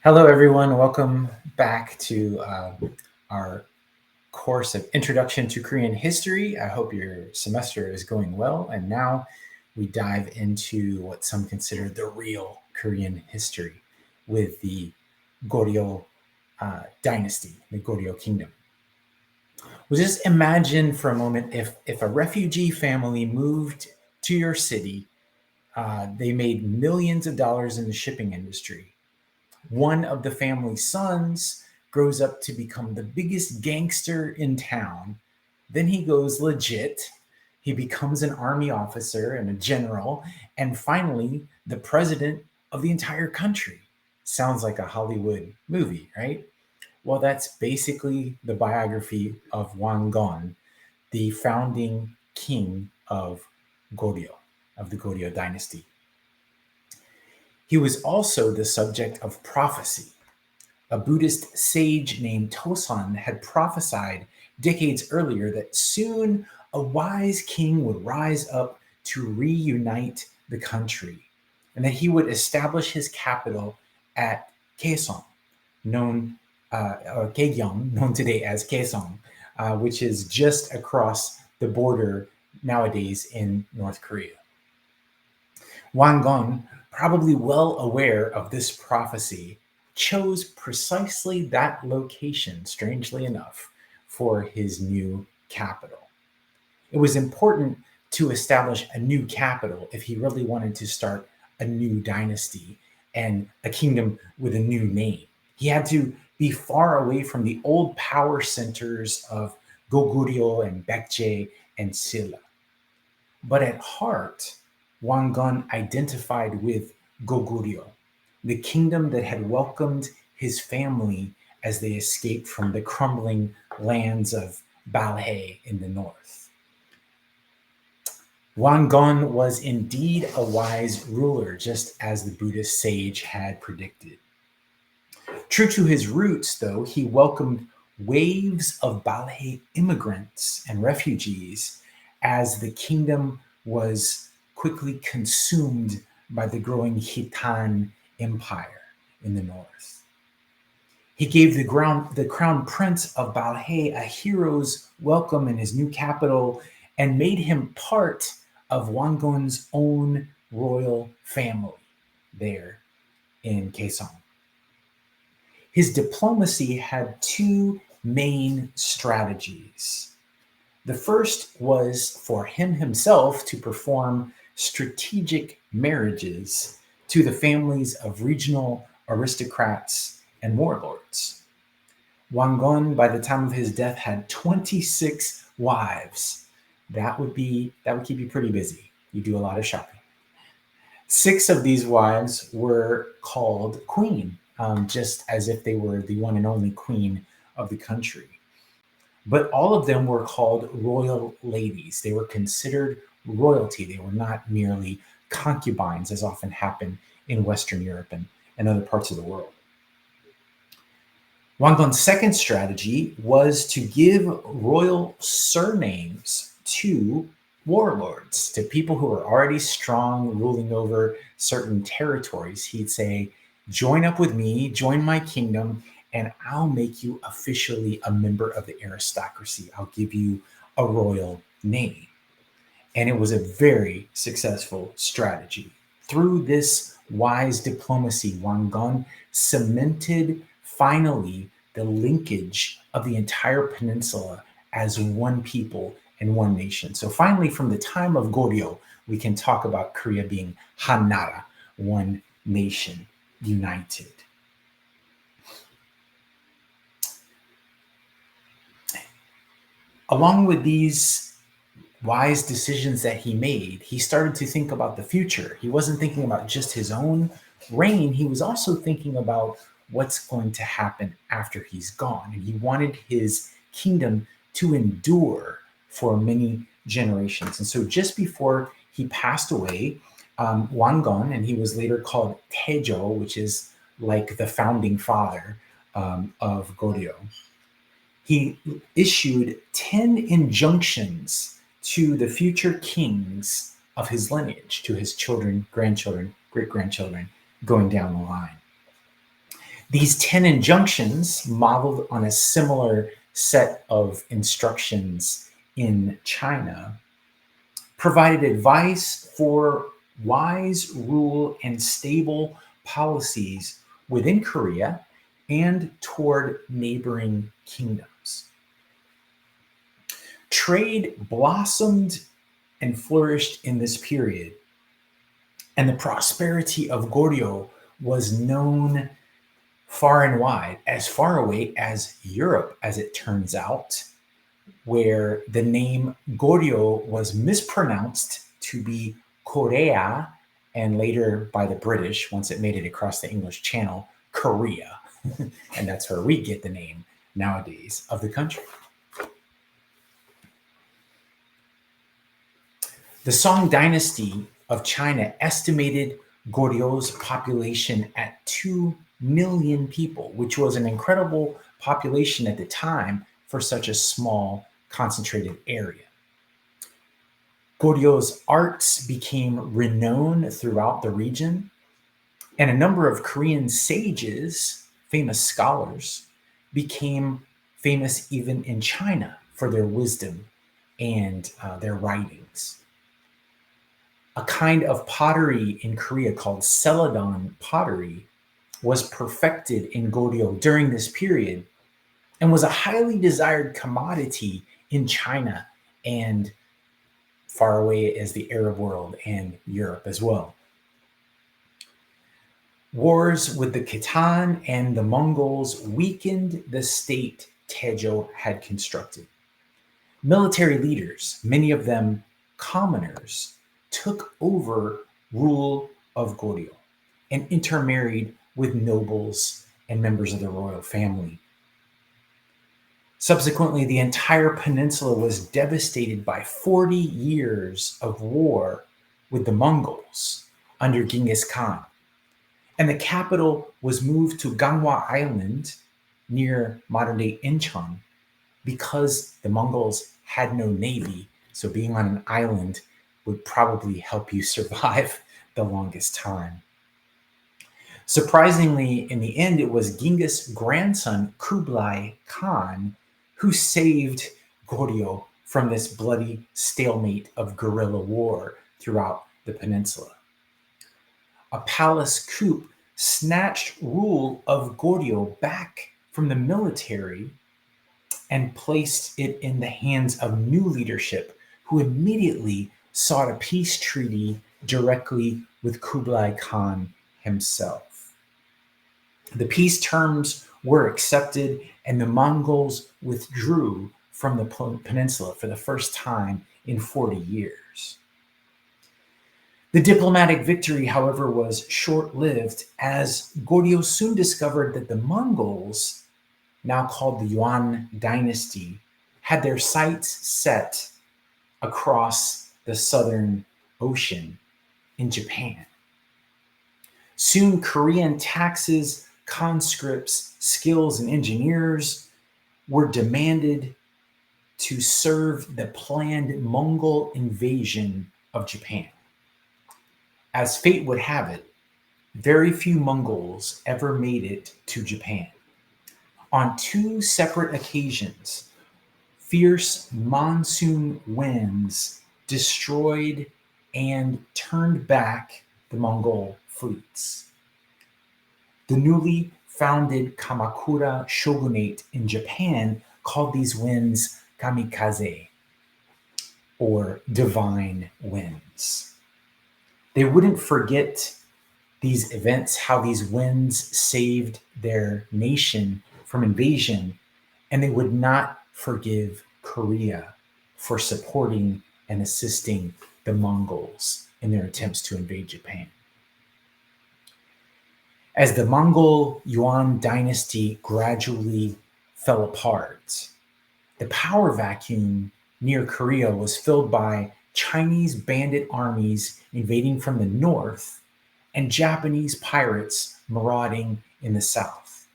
Hello, everyone. Welcome back to our course of Introduction to Korean History. I hope your semester is going well. And now we dive into what some consider the real Korean history with the Goryeo dynasty, the Goryeo kingdom. Well, just imagine for a moment if a refugee family moved to your city, they made millions of dollars in the shipping industry. One of the family's sons grows up to become the biggest gangster in town. Then he goes legit. He becomes an army officer and a general, and finally, the president of the entire country. Sounds like a Hollywood movie, right? Well, that's basically the biography of Wangon, the founding king of Goryeo, of the Goryeo dynasty. He was also the subject of prophecy. A Buddhist sage named Tosan had prophesied decades earlier that soon a wise king would rise up to reunite the country, and that he would establish his capital at Kaesong, known or Kaegyong, known today as Kaesong, which is just across the border nowadays in North Korea. Wangon, probably well aware of this prophecy, chose precisely that location, strangely enough, for his new capital. It was important to establish a new capital if he really wanted to start a new dynasty and a kingdom with a new name. He had to be far away from the old power centers of Goguryeo and Baekje and Silla. But at heart, Wangan identified with Goguryeo, the kingdom that had welcomed his family as they escaped from the crumbling lands of Balhae in the north. Wangan was indeed a wise ruler, just as the Buddhist sage had predicted. True to his roots, though, he welcomed waves of Balhae immigrants and refugees as the kingdom was quickly consumed by the growing Khitan Empire in the north. He gave the crown prince of Balhae a hero's welcome in his new capital and made him part of Wangon's own royal family there in Kaesong. His diplomacy had two main strategies. The first was for him himself to perform strategic marriages to the families of regional aristocrats and warlords. Wangon, by the time of his death, had 26 wives. That would keep you pretty busy. You do a lot of shopping. 6 of these wives were called queen, just as if they were the one and only queen of the country. But all of them were called royal ladies. They were considered royalty. They were not merely concubines, as often happened in Western Europe and other parts of the world. Wangon's second strategy was to give royal surnames to warlords, to people who were already strong, ruling over certain territories. He'd say, join up with me, join my kingdom, and I'll make you officially a member of the aristocracy. I'll give you a royal name. And it was a very successful strategy. Through this wise diplomacy, Wangon cemented finally the linkage of the entire peninsula as one people and one nation. So finally, from the time of Goryeo, we can talk about Korea being Hanara, one nation, united. Along with these wise decisions that he made, he started to think about the future. He wasn't thinking about just his own reign, he was also thinking about what's going to happen after he's gone. And he wanted his kingdom to endure for many generations. And so just before he passed away, Wangon, and he was later called Taejo, which is like the founding father of Goryeo, he issued 10 injunctions to the future kings of his lineage, to his children, grandchildren, great grandchildren, going down the line. These 10 injunctions, modeled on a similar set of instructions in China, provided advice for wise rule and stable policies within Korea and toward neighboring kingdoms. Trade blossomed and flourished in this period, and the prosperity of Goryeo was known far and wide, as far away as Europe, as it turns out, where the name Goryeo was mispronounced to be Korea, and later by the British, once it made it across the English Channel, Korea. And that's where we get the name nowadays of the country. The Song dynasty of China estimated Goryeo's population at 2 million people, which was an incredible population at the time for such a small, concentrated area. Goryeo's arts became renowned throughout the region, and a number of Korean sages, famous scholars, became famous even in China for their wisdom and their writings. A kind of pottery in Korea called Celadon pottery was perfected in Goryeo during this period and was a highly desired commodity in China and far away as the Arab world and Europe as well. Wars with the Khitan and the Mongols weakened the state Taejo had constructed. Military leaders, many of them commoners, took over rule of Goryeo and intermarried with nobles and members of the royal family. Subsequently, the entire peninsula was devastated by 40 years of war with the Mongols under Genghis Khan, and the capital was moved to Gangwon Island near modern-day Incheon because the Mongols had no navy, so being on an island would probably help you survive the longest time. Surprisingly, in the end, it was Genghis' grandson, Kublai Khan, who saved Goryeo from this bloody stalemate of guerrilla war throughout the peninsula. A palace coup snatched rule of Goryeo back from the military and placed it in the hands of new leadership, who immediately sought a peace treaty directly with Kublai Khan himself. The peace terms were accepted, and the Mongols withdrew from the peninsula for the first time in 40 years. The diplomatic victory, however, was short-lived, as Goryeo soon discovered that the Mongols, now called the Yuan dynasty, had their sights set across the Southern Ocean in Japan. Soon, Korean taxes, conscripts, skills, and engineers were demanded to serve the planned Mongol invasion of Japan. As fate would have it, very few Mongols ever made it to Japan. On 2 separate occasions, fierce monsoon winds destroyed and turned back the Mongol fleets. The newly founded Kamakura shogunate in Japan called these winds kamikaze, or divine winds. They wouldn't forget these events, how these winds saved their nation from invasion, and they would not forgive Korea for supporting and assisting the Mongols in their attempts to invade Japan. As the Mongol Yuan dynasty gradually fell apart, the power vacuum near Korea was filled by Chinese bandit armies invading from the north and Japanese pirates marauding in the south.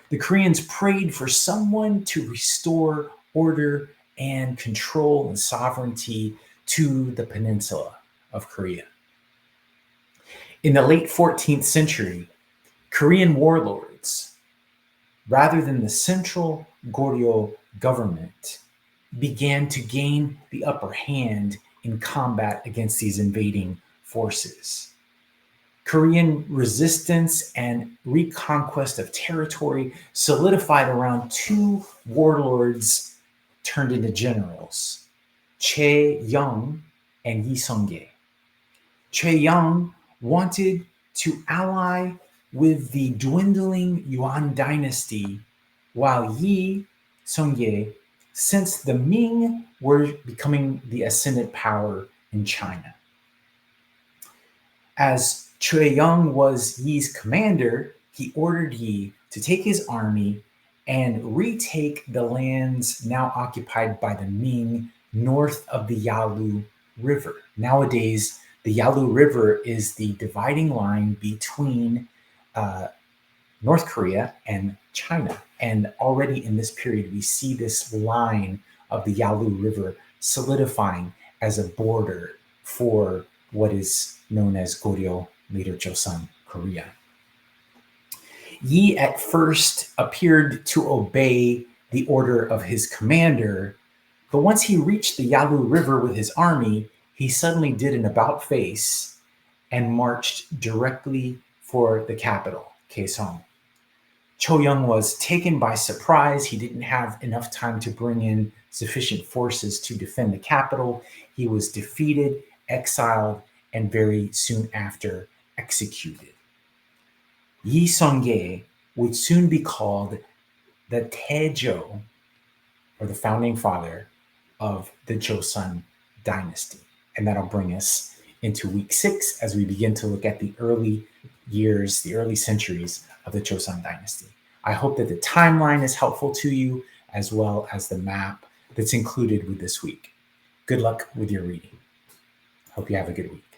The Koreans prayed for someone to restore order and control and sovereignty to the peninsula of Korea. In the late 14th century, Korean warlords rather than the central Goryeo government, began to gain the upper hand in combat against these invading forces. Korean resistance and reconquest of territory solidified around two warlords turned into generals, Chae Young and Yi Sung-ge. Chae Young wanted to ally with the dwindling Yuan dynasty, while Yi Sung-ge sensed the Ming were becoming the ascendant power in China. As Chae Young was Yi's commander, he ordered Yi to take his army and retake the lands now occupied by the Ming north of the Yalu River. Nowadays, the Yalu River is the dividing line between uh, North Korea and China. And already in this period, we see this line of the Yalu River solidifying as a border for what is known as Goryeo, later Joseon, Korea. Yi at first appeared to obey the order of his commander, but once he reached the Yalu River with his army, he suddenly did an about face and marched directly for the capital, Kaesong. Chae Young was taken by surprise. He didn't have enough time to bring in sufficient forces to defend the capital. He was defeated, exiled, and very soon after executed. Yi Sung-ge would soon be called the Taejo, or the founding father of the Joseon dynasty. And that'll bring us into week 6 as we begin to look at the early years, the early centuries of the Joseon dynasty. I hope that the timeline is helpful to you, as well as the map that's included with this week. Good luck with your reading. Hope you have a good week.